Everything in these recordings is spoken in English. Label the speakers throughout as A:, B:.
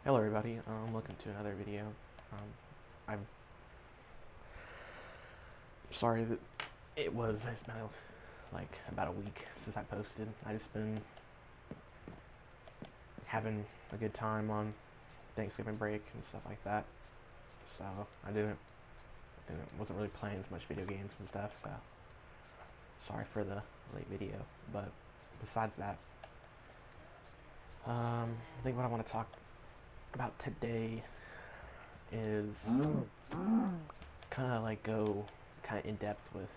A: Hello everybody, welcome to another video. I'm sorry that it's been like about a week since I posted. I just been having a good time on Thanksgiving break and stuff like that. So I wasn't really playing as much video games and stuff, so sorry for the late video. But besides that, I think what I want to talk about today is kind of like go kind of in depth with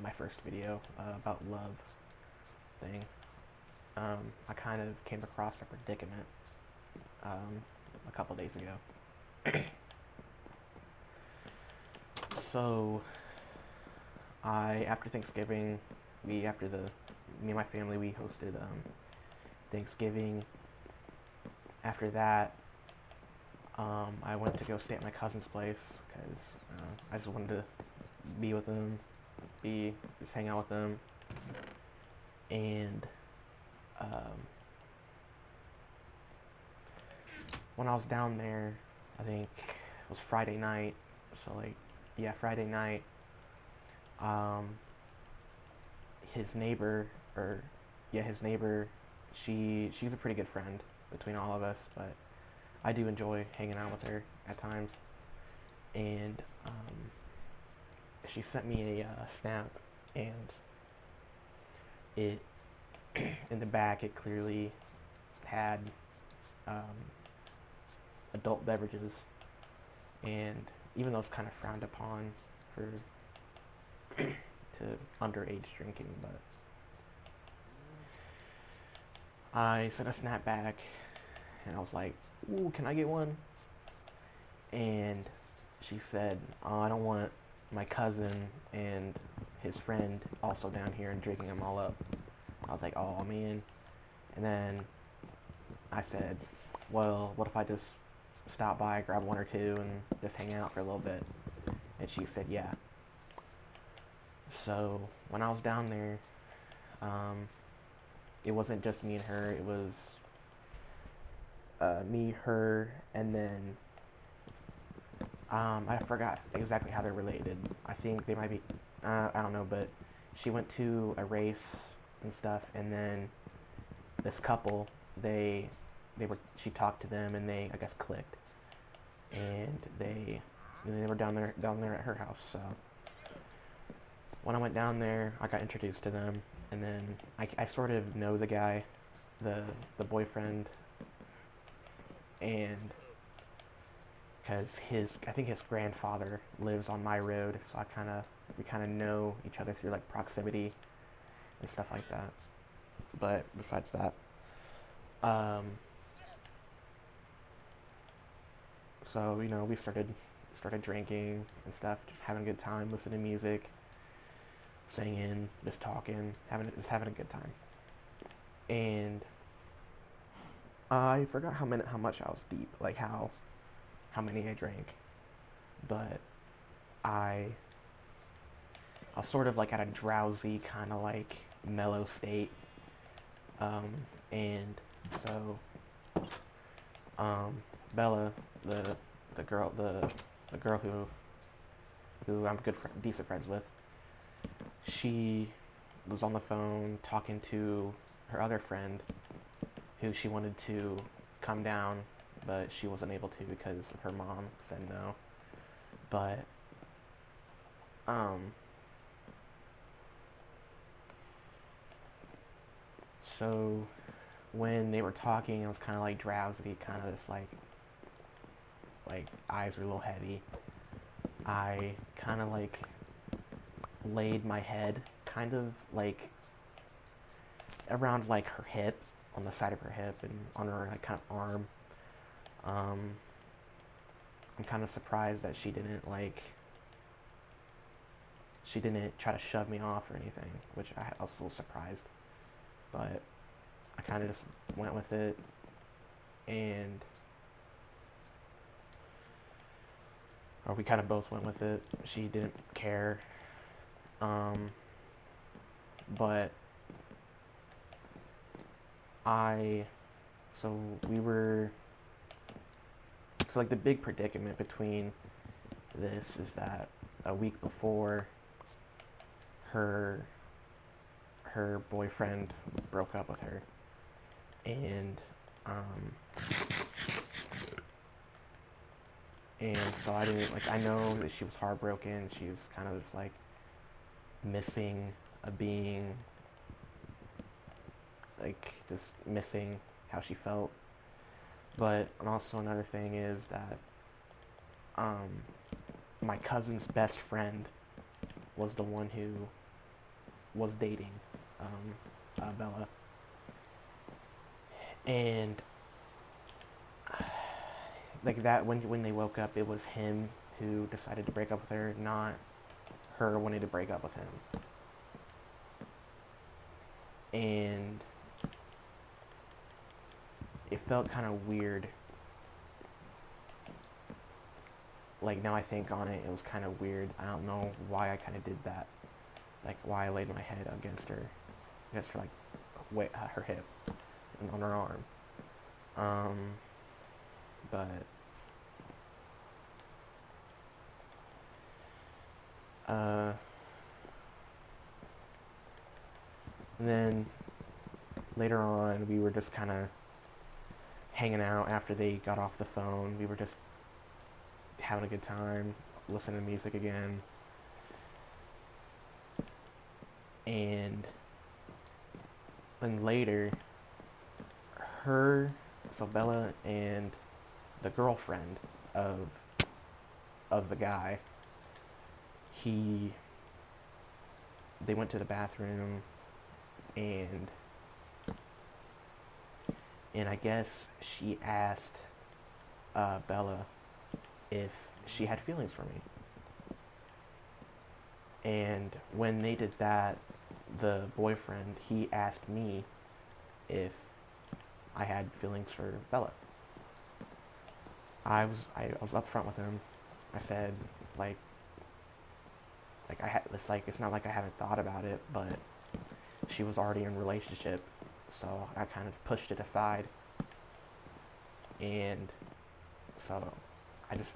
A: my first video about love thing. I kind of came across a predicament a couple days ago. So after Thanksgiving, me and my family, we hosted Thanksgiving. After that, I went to go stay at my cousin's place because I just wanted to be with them, just hang out with them. And when I was down there, I think it was Friday night. So Friday night. His neighbor, she's a pretty good friend between all of us, but I do enjoy hanging out with her at times. And she sent me a snap, and it in the back it clearly had adult beverages, and even though it's kind of frowned upon for to underage drinking, but I sent a snap back, and I was like, "Ooh, can I get one?" And she said, "Oh, I don't want my cousin and his friend also down here and drinking them all up." I was like, "Oh man." And then I said, "Well, what if I just stop by, grab one or two, and just hang out for a little bit?" And she said, "Yeah." So when I was down there, it wasn't just me and her. It was me, her, and then I forgot exactly how they're related. I think they might be, I don't know, but she went to a race and stuff, and then this couple, she talked to them, and they, I guess, clicked, and they were down there at her house. So when I went down there, I got introduced to them, and then I sort of know the guy, the boyfriend, and because I think his grandfather lives on my road, so we kind of know each other through like proximity and stuff like that. But besides that, so we started drinking and stuff, just having a good time, listening to music, singing, just talking, having a good time. And I forgot how much I was deep, like how many I drank, but I was sort of like at a drowsy kind of like mellow state, and so Bella, the girl who I'm decent friends with, she was on the phone talking to her other friend who she wanted to come down, but she wasn't able to because of her mom said no. But so when they were talking, I was kind of like drowsy, kind of just like eyes were a little heavy. I kind of like laid my head kind of like around like her hip, on the side of her hip, and on her like kind of arm. I'm kind of surprised that she didn't try to shove me off or anything, which I was a little surprised. But I kind of just went with it, and or we kind of both went with it. She didn't care, but so we were So like the big predicament between this is that a week before her her boyfriend broke up with her, and um, and so I didn't like I know that she was heartbroken. She was kind of just like missing a being, like just missing how she felt. But also another thing is that um, my cousin's best friend was the one who was dating Bella, and like that when they woke up, it was him who decided to break up with her, not her wanting to break up with him. And it felt kind of weird. Like now I think on it, it was kind of weird. I don't know why I kind of did that. Like why I laid my head against her like her hip and on her arm. But and then later on, we were just kind of hanging out after they got off the phone. We were just having a good time, listening to music again. And then later, so Bella and the girlfriend of the guy, they went to the bathroom, and I guess she asked Bella if she had feelings for me. And when they did that, the boyfriend, he asked me if I had feelings for Bella. I was upfront with him. I said like it's not like I haven't thought about it, but she was already in a relationship, so I kind of pushed it aside. And so I just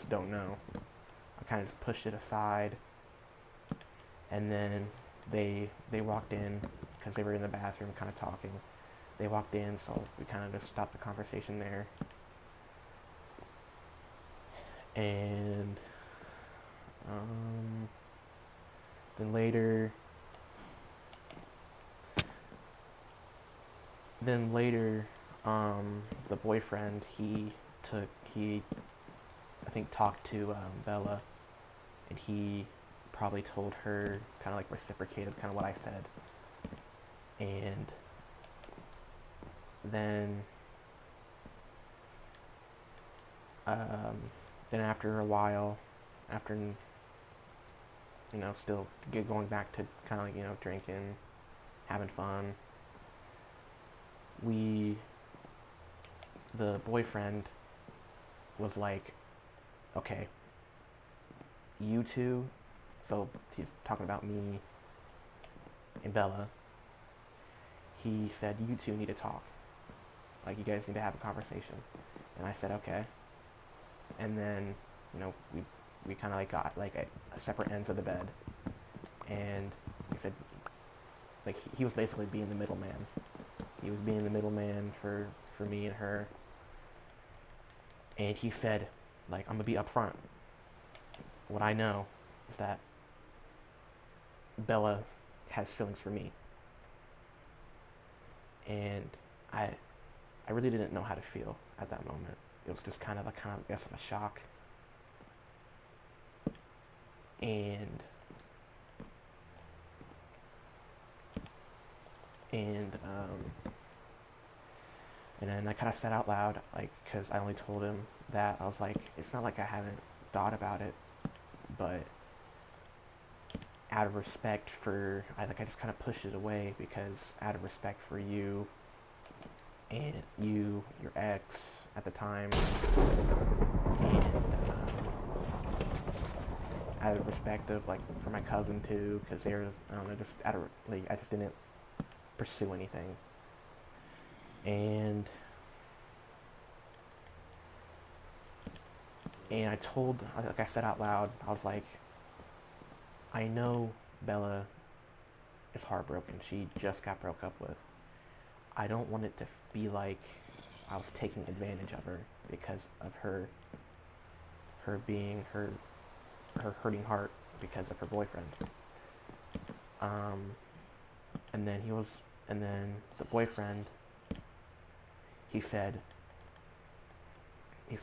A: don't know. I kind of just pushed it aside, and then they walked in because they were in the bathroom kind of talking. They walked in, so we kind of just stopped the conversation there. And then later, the boyfriend, he I think talked to Bella, and he probably told her, kind of like reciprocated kind of what I said. And then after a while, after still going back to kind of like drinking, having fun, the boyfriend was like, okay, you two, so he's talking about me and Bella, he said, you two need to talk. Like, you guys need to have a conversation. And I said, okay. And then, we kind of like got like a separate ends of the bed. And he said, like, he was basically being the middleman. He was being the middleman for me and her. And he said, like, I'm gonna be upfront. What I know is that Bella has feelings for me. And I really didn't know how to feel at that moment. It was just I guess, of a shock. And then I kind of said out loud, like, because I only told him that, I was like, it's not like I haven't thought about it, but out of respect for, I just kind of pushed it away, because out of respect for you and your ex at the time, and out of respect of, like, for my cousin too, because they're, I don't know, just out of, like, I just didn't pursue anything. And And like I said out loud, I was like, I know Bella is heartbroken. She just got broke up with. I don't want it to be like I was taking advantage of her because of her being her hurting heart because of her boyfriend. Um, and then the boyfriend, he said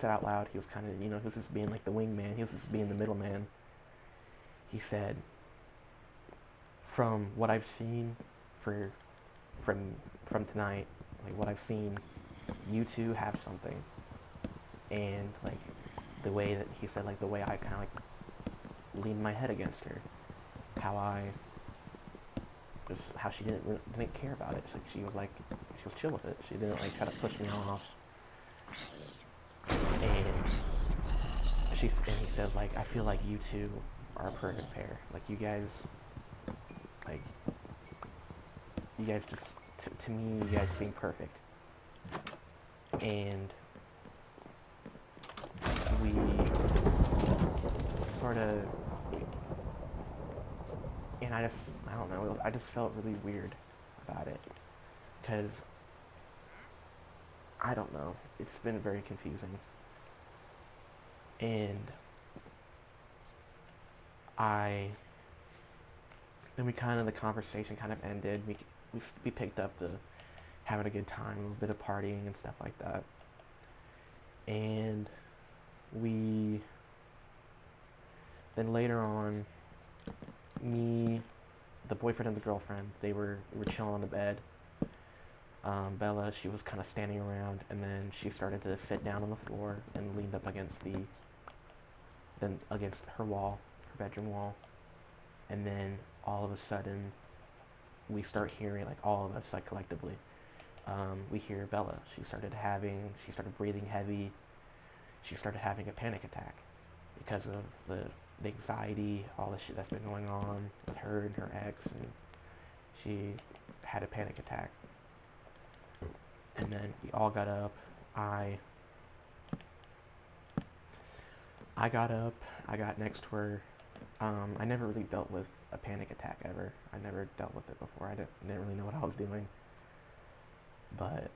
A: out loud, he was kind of, he was just being like the wingman, he was just being the middleman. He said, from what I've seen for from tonight, like what I've seen, you two have something. And like the way that he said, like the way I kind of like leaned my head against her, how she didn't care about it. She was chill with it. She didn't like try to push me off. And he says, like, I feel like you two are a perfect pair. Like you guys just to me, you guys seem perfect. And we sort of, and I don't know, I just felt really weird about it, because, I don't know, it's been very confusing. And then the conversation kind of ended. We picked up to having a good time, a little bit of partying and stuff like that. And then later on, the boyfriend and the girlfriend, we were chilling on the bed. Bella, she was kind of standing around, and then she started to sit down on the floor and leaned up against her wall, her bedroom wall. And then all of a sudden, we start hearing, like all of us, like collectively, we hear Bella. She started breathing heavy. She started having a panic attack because of the anxiety, all the shit that's been going on with her and her ex, and she had a panic attack. And then we all got up. I got up. I got next to her. I never really dealt with a panic attack ever. I never dealt with it before. I didn't really know what I was doing. But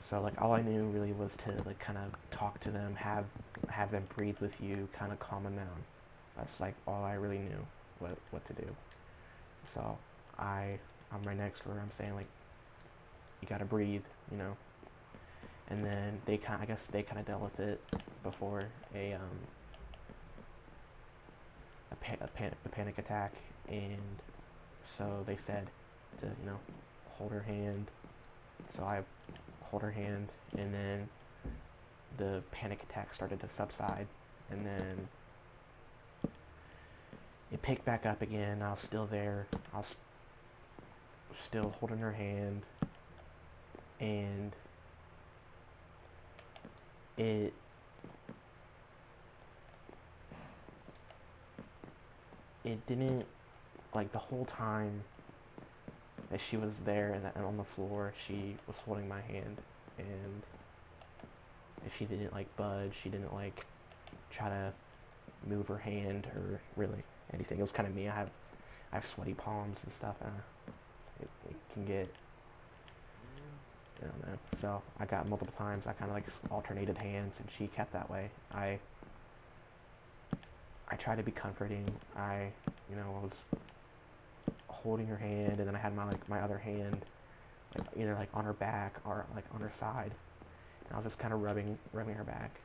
A: so like all I knew really was to like kind of talk to them, have them breathe with you, kind of calm them down. That's like all I really knew what to do. So I'm right next to her. I'm saying like, you gotta breathe, And then I guess they kind of dealt with it before a panic attack, and so they said to hold her hand. So I hold her hand, and then the panic attack started to subside, and then it picked back up again. I was still there. I was still holding her hand, and it didn't, like, the whole time that she was there and on the floor, she was holding my hand, and if she didn't like budge, she didn't like try to move her hand or really anything. It was kind of me. I have sweaty palms and stuff, and it can get, I don't know. So I got multiple times. I kind of like alternated hands, and she kept that way. I tried to be comforting. I was holding her hand, and then I had my other hand either like on her back or like on her side, and I was just kind of rubbing her back.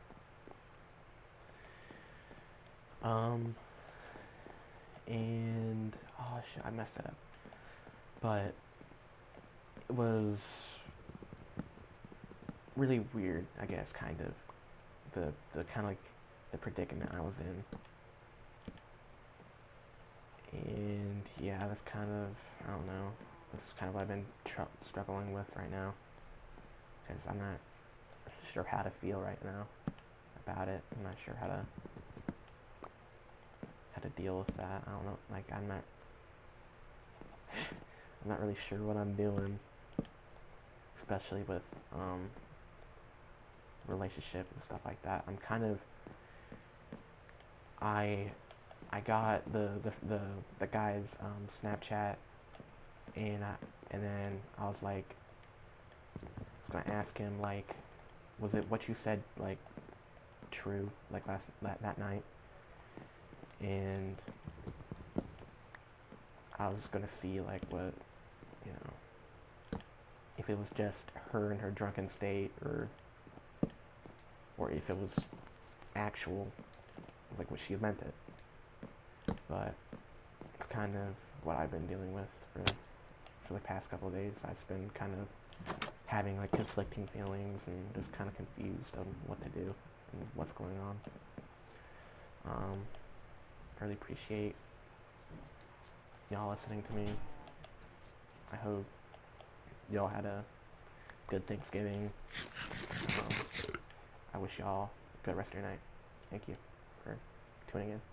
A: And oh shit, I messed it up. But it was really weird, I guess, kind of the kind of like the predicament I was in. And yeah, that's kind of, I don't know, that's kind of what I've been struggling with right now, because I'm not sure how to feel right now about it. I'm not sure how to deal with that. I don't know, like I'm not really sure what I'm doing. especially with relationship and stuff like that. I'm kind of I got the guy's Snapchat, and then I was like, I was gonna ask him, like, was it what you said, like, true, like that night? And I was gonna see, like, what, you know, if it was just her in her drunken state, or if it was actual, like, what she meant it. But it's kind of what I've been dealing with for the past couple of days. I've been kind of having, like, conflicting feelings and just kind of confused on what to do and what's going on. I really appreciate y'all listening to me. I hope y'all had a good Thanksgiving. I wish y'all a good rest of your night. Thank you for tuning in.